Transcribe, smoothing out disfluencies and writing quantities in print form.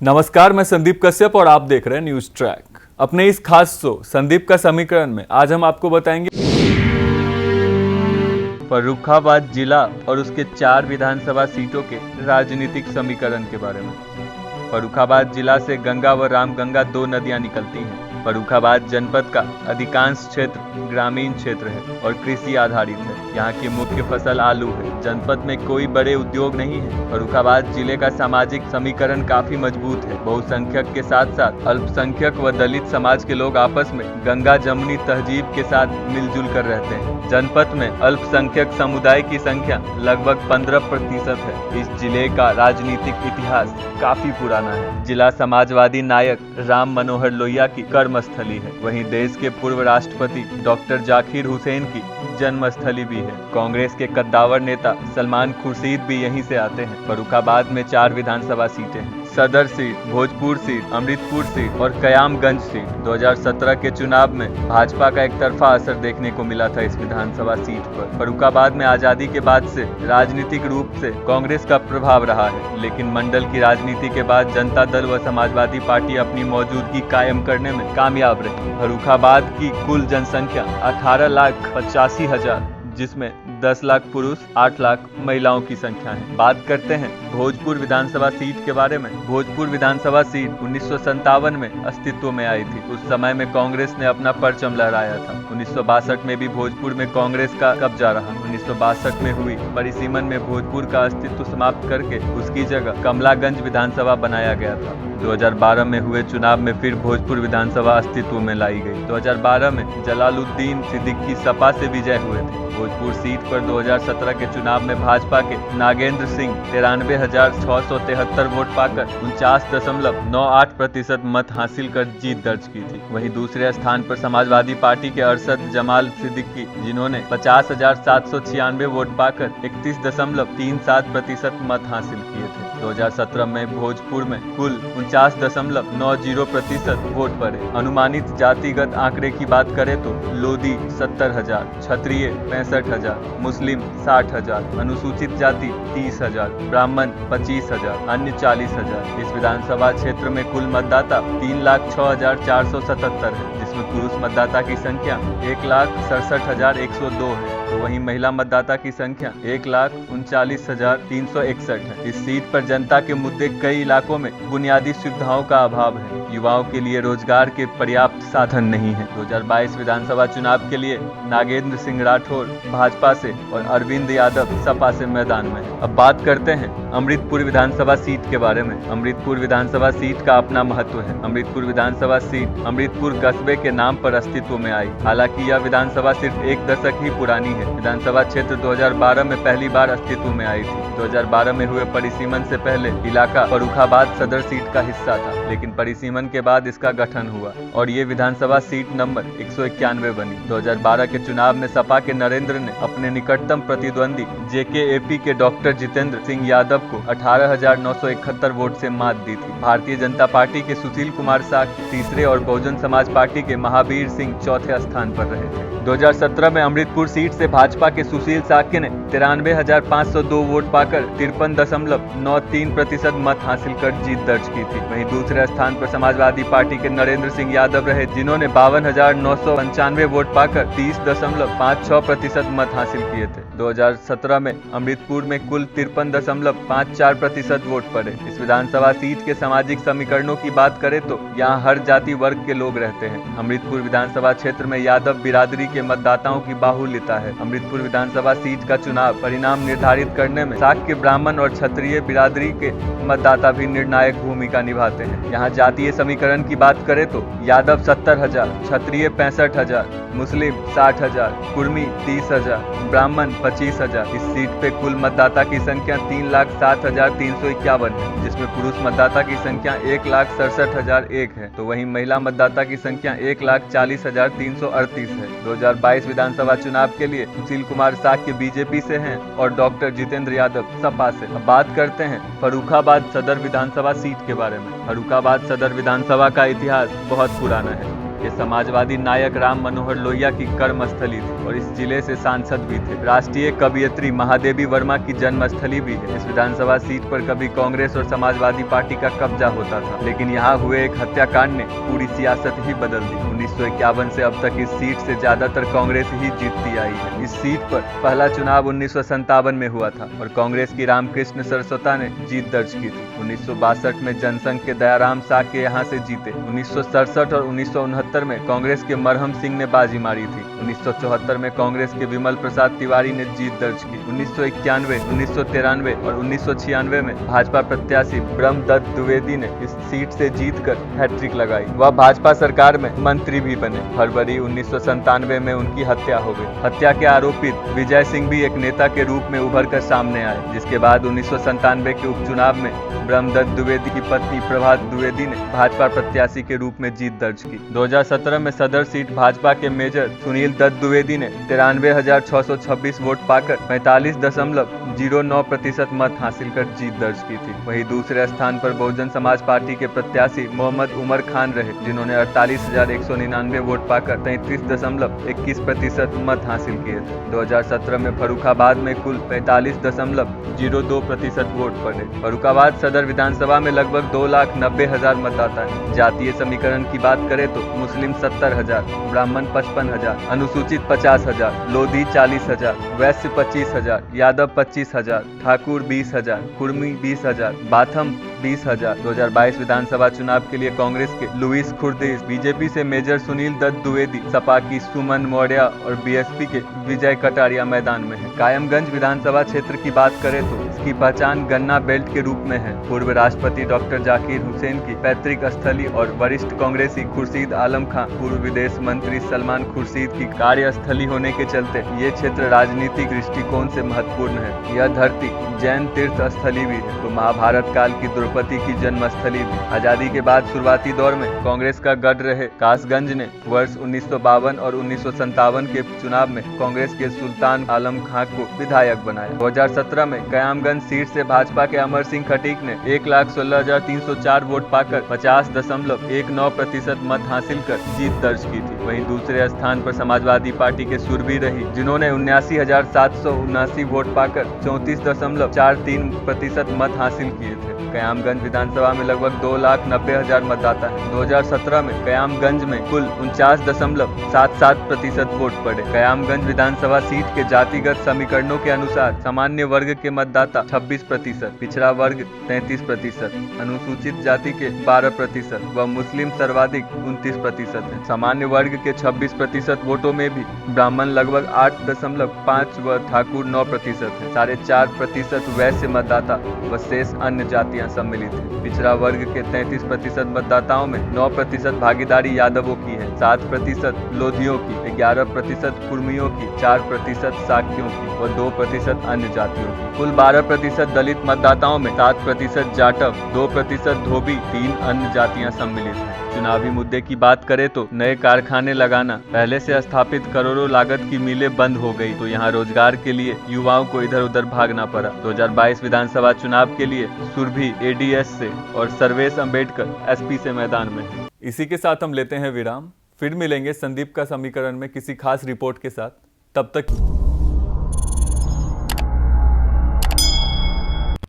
नमस्कार, मैं संदीप कश्यप और आप देख रहे हैं न्यूज ट्रैक। अपने इस खास शो संदीप का समीकरण में आज हम आपको बताएंगे फर्रुखाबाद जिला और उसके 4 विधानसभा सीटों के राजनीतिक समीकरण के बारे में। फर्रुखाबाद जिला से गंगा व रामगंगा 2 नदियां निकलती हैं। फर्रुखाबाद जनपद का अधिकांश क्षेत्र ग्रामीण क्षेत्र है और कृषि आधारित है। यहाँ की मुख्य फसल आलू है। जनपद में कोई बड़े उद्योग नहीं है। फर्रुखाबाद जिले का सामाजिक समीकरण काफी मजबूत है। बहुसंख्यक के साथ साथ अल्पसंख्यक व दलित समाज के लोग आपस में गंगा जमुनी तहजीब के साथ मिलजुल कर रहते हैं। जनपद में अल्पसंख्यक समुदाय की संख्या लगभग 15% है। इस जिले का राजनीतिक इतिहास काफी पुराना है। जिला समाजवादी नायक राम मनोहर लोहिया की कर्मस्थली है। वहीं देश के पूर्व राष्ट्रपति डॉक्टर जाकिर हुसैन की जन्मस्थली भी है। कांग्रेस के कद्दावर नेता सलमान खुर्शीद भी यहीं से आते हैं। फर्रुखाबाद में 4 विधानसभा सीटें हैं। सदर seat, Bhojpur seat, Amritpur seat और कयामगंज सीट। 2017 के चुनाव में भाजपा का एक तरफा असर देखने को मिला था इस विधानसभा सीट पर। फर्रुखाबाद में आजादी के बाद से राजनीतिक रूप से कांग्रेस का प्रभाव रहा है, लेकिन मंडल की राजनीति के बाद जनता दल व समाजवादी पार्टी अपनी मौजूदगी कायम करने में कामयाब रही। फर्रुखाबाद की कुल जनसंख्या 18,85,000, जिसमें 10 लाख पुरुष, 8 लाख महिलाओं की संख्या है। बात करते हैं भोजपुर विधानसभा सीट के बारे में। भोजपुर विधानसभा सीट 1957 में अस्तित्व में आई थी। उस समय में कांग्रेस ने अपना परचम लहराया था। 1962 में भी भोजपुर में कांग्रेस का कब्जा रहा। 1962 में हुई परिसीमन में भोजपुर का अस्तित्व समाप्त करके उसकी जगह कमलागंज विधानसभा बनाया गया था। 2012 में हुए चुनाव में फिर भोजपुर विधानसभा अस्तित्व में लाई गई। 2012 में जलालुद्दीन सिद्दीकी सपा से विजय हुए थे। भोजपुर सीट पर 2017 के चुनाव में भाजपा के नागेंद्र सिंह 93,673 वोट पाकर 49.98% मत हासिल कर जीत दर्ज की थी। वहीं दूसरे स्थान पर समाजवादी पार्टी के अरशद जमाल सिद्दीकी, जिन्होंने 50,796 वोट पाकर 31.37% मत हासिल किए थे। 2017 में भोजपुर में कुल 49.90% वोट पड़े। अनुमानित जातिगत आंकड़े की बात करें तो लोधी 70,000, क्षत्रिय 65,000, मुस्लिम 60,000, अनुसूचित जाति 30,000, ब्राह्मण 25,000, अन्य 40,000। इस विधानसभा क्षेत्र में कुल मतदाता 3,06,477 है, जिसमें पुरुष मतदाता की संख्या 1,67,102 है। तो वहीं महिला मतदाता की संख्या 1,39,361 है। इस सीट पर जनता के मुद्दे कई इलाकों में बुनियादी सुविधाओं का अभाव है। युवाओं के लिए रोजगार के पर्याप्त साधन नहीं है। 2022 विधानसभा चुनाव के लिए नागेंद्र सिंह राठौर भाजपा से और अरविंद यादव सपा से मैदान में है। अब बात करते हैं अमृतपुर विधानसभा सीट के बारे में। अमृतपुर विधानसभा सीट का अपना महत्व है। अमृतपुर विधानसभा सीट अमृतपुर कस्बे के नाम पर अस्तित्व में आई। हालांकि यह विधानसभा सिर्फ 1 दशक ही पुरानी है। विधानसभा क्षेत्र 2012 में पहली बार अस्तित्व में आई थी। 2012 में हुए परिसीमन से पहले इलाका फर्रुखाबाद सदर सीट का हिस्सा था, लेकिन परिसीमन के बाद इसका गठन हुआ और ये विधानसभा सीट नंबर 191 बनी। 2012 के चुनाव में सपा के नरेंद्र ने अपने निकटतम प्रतिद्वंदी जेकेएपी के डॉक्टर जितेंद्र सिंह यादव को 18,971 वोट से मात दी थी। भारतीय जनता पार्टी के सुशील कुमार साक्य तीसरे और बहुजन समाज पार्टी के महावीर सिंह चौथे स्थान पर रहे थे। 2017 में अमृतपुर सीट से भाजपा के सुशील साक्य ने 93,502 वोट पाकर 53.93% मत हासिल कर जीत दर्ज की थी। वहीं दूसरे स्थान पर समाजवादी पार्टी के नरेंद्र सिंह यादव रहे, जिन्होंने 52,995 वोट पाकर 30.56% मत हासिल किए थे। 2017 में अमृतपुर में कुल 53.54% वोट पड़े। इस विधानसभा सीट के सामाजिक समीकरणों की बात करें तो यहाँ हर जाति वर्ग के लोग रहते हैं। अमृतपुर विधानसभा क्षेत्र में यादव बिरादरी के मतदाताओं की बाहुल्यता है। अमृतपुर विधानसभा सीट का चुनाव परिणाम निर्धारित करने में शाक्य, ब्राह्मण और क्षत्रिय बिरादरी के मतदाता भी निर्णायक भूमिका निभाते हैं। यहाँ जातीय समीकरण की बात करें तो यादव 70,000, क्षत्रिय 65,000, मुस्लिम 60,000, कुर्मी 30,000, ब्राह्मण 25,000। इस सीट पे कुल मतदाता की संख्या 3,07,351 है, जिसमें पुरुष मतदाता की संख्या 1,67,001 है। तो वहीं महिला मतदाता की संख्या 1,40,338 है। 2022 विधानसभा चुनाव के लिए सुशील कुमार साक्य बीजेपी से हैं और डॉक्टर जितेंद्र यादव सपा से। अब बात करते हैं फर्रुखाबाद सदर विधानसभा सीट के बारे में। फर्रुखाबाद सदर विधानसभा का इतिहास बहुत पुराना है। ये समाजवादी नायक राम मनोहर लोहिया की कर्मस्थली थी और इस जिले से सांसद भी थे। राष्ट्रीय कवयित्री महादेवी वर्मा की जन्मस्थली भी है। इस विधानसभा सीट पर कभी कांग्रेस और समाजवादी पार्टी का कब्जा होता था, लेकिन यहाँ हुए एक हत्याकांड ने पूरी सियासत ही बदल दी। 1951 से अब तक इस सीट से ज्यादातर कांग्रेस ही जीतती आई है। इस सीट पर पहला चुनाव 1957 में हुआ था और कांग्रेस की रामकृष्ण सरस्वता ने जीत दर्ज की थी। 1962 में जनसंघ के दयाराम साके यहाँ से जीते। 1967 और 1969 में कांग्रेस के मरहम सिंह ने बाजी मारी थी। 1974 में कांग्रेस के विमल प्रसाद तिवारी ने जीत दर्ज की। 1991, 1993 और 1996 में भाजपा प्रत्याशी ब्रह्मदत्त द्विवेदी ने इस सीट से जीतकर हैट्रिक लगाई। वह भाजपा सरकार में मंत्री भी बने। फरवरी 1997 में उनकी हत्या हो गई। हत्या के आरोपित विजय सिंह भी एक नेता के रूप में उभर कर सामने आए, जिसके बाद 1997 के उपचुनाव में ब्रह्मदत्त द्विवेदी की पत्नी प्रभात द्विवेदी ने भाजपा प्रत्याशी के रूप में जीत दर्ज की। 2017 में सदर सीट भाजपा के मेजर सुनील दत्त द्विवेदी ने 93,626 वोट पाकर 45.09% मत हासिल कर जीत दर्ज की थी। वहीं दूसरे स्थान पर बहुजन समाज पार्टी के प्रत्याशी मोहम्मद उमर खान रहे, जिन्होंने 48,199 वोट पाकर 33.21% मत हासिल किए थे। 2017 में फर्रुखाबाद में कुल 45.02% वोट पड़े। फर्रुखाबाद सदर विधानसभा में लगभग 2,90,000 मतदाता है। जातीय समीकरण की बात करें तो मुस्लिम 70,000, ब्राह्मण 55,000, अनुसूचित 50,000, लोधी 40,000, वैश्य 25,000, यादव 25,000, ठाकुर 20,000, कुर्मी 20,000, बाथम 20,000। 2022 विधानसभा चुनाव के लिए कांग्रेस के लुइस खुर्देस, बीजेपी से मेजर सुनील दत्त द्विवेदी, सपा की सुमन मौर्य और बीएसपी के विजय कटारिया मैदान में है। कायमगंज विधानसभा क्षेत्र की बात करें तो इसकी पहचान गन्ना बेल्ट के रूप में है। पूर्व राष्ट्रपति डॉक्टर जाकिर हुसैन की पैतृक स्थली और वरिष्ठ कांग्रेसी खुर्शीद आलम खां, पूर्व विदेश मंत्री सलमान खुर्शीद की कार्यस्थली होने के चलते ये क्षेत्र राजनीतिक दृष्टिकोण से महत्वपूर्ण है। यह धरती जैन तीर्थ स्थली भी है तो महाभारत काल की द्रौपदी की जन्मस्थली भी। आजादी के बाद शुरुआती दौर में कांग्रेस का गढ़ रहे कासगंज ने वर्ष 1952 और 1957 के चुनाव में कांग्रेस के सुल्तान आलम खां को विधायक बनाया। 2017 में कयामगंज सीट से भाजपा के अमर सिंह खटीक ने 1,16,304 वोट पाकर 50.19% मत हासिल कर जीत दर्ज की थी। वहीं दूसरे स्थान पर समाजवादी पार्टी के सुरभि रही, जिन्होंने 79,779 वोट पाकर 34.43% मत हासिल किए थे। कयामगंज विधानसभा में लगभग 2,90,000 मतदाता है। 2017 में कयामगंज में कुल 49.77% वोट पड़े। कयामगंज विधानसभा सीट के जातिगत समीकरणों के अनुसार सामान्य वर्ग के मतदाता 26%, पिछड़ा वर्ग 33%, अनुसूचित जाति के 12% व मुस्लिम सर्वाधिक 29% है। सामान्य वर्ग के 26% वोटों में भी ब्राह्मण लगभग 8.5 व ठाकुर 9% है। 4.5% वैश्य मतदाता व शेष अन्य जातियां सम्मिलित है। पिछड़ा वर्ग के 33% मतदाताओं में 9% भागीदारी यादवों की है, 7% लोधियों की, 11% कुर्मियों की, 4% साक्यों की व 2% अन्य जातियों की। कुल 12% दलित मतदाताओं में 7% जाटव, 2% धोबी, 3 अन्य जातियां सम्मिलित हैं। चुनावी मुद्दे की बात करें तो नए कारखाने लगाना, पहले से स्थापित करोड़ों लागत की मिलें बंद हो गई तो यहाँ रोजगार के लिए युवाओं को इधर उधर भागना पड़ा। 2022 विधानसभा चुनाव के लिए सुरभि एडीएस से और सर्वेश अंबेडकर एसपी से मैदान में है। इसी के साथ हम लेते हैं विराम, फिर मिलेंगे संदीप का समीकरण में किसी खास रिपोर्ट के साथ। तब तक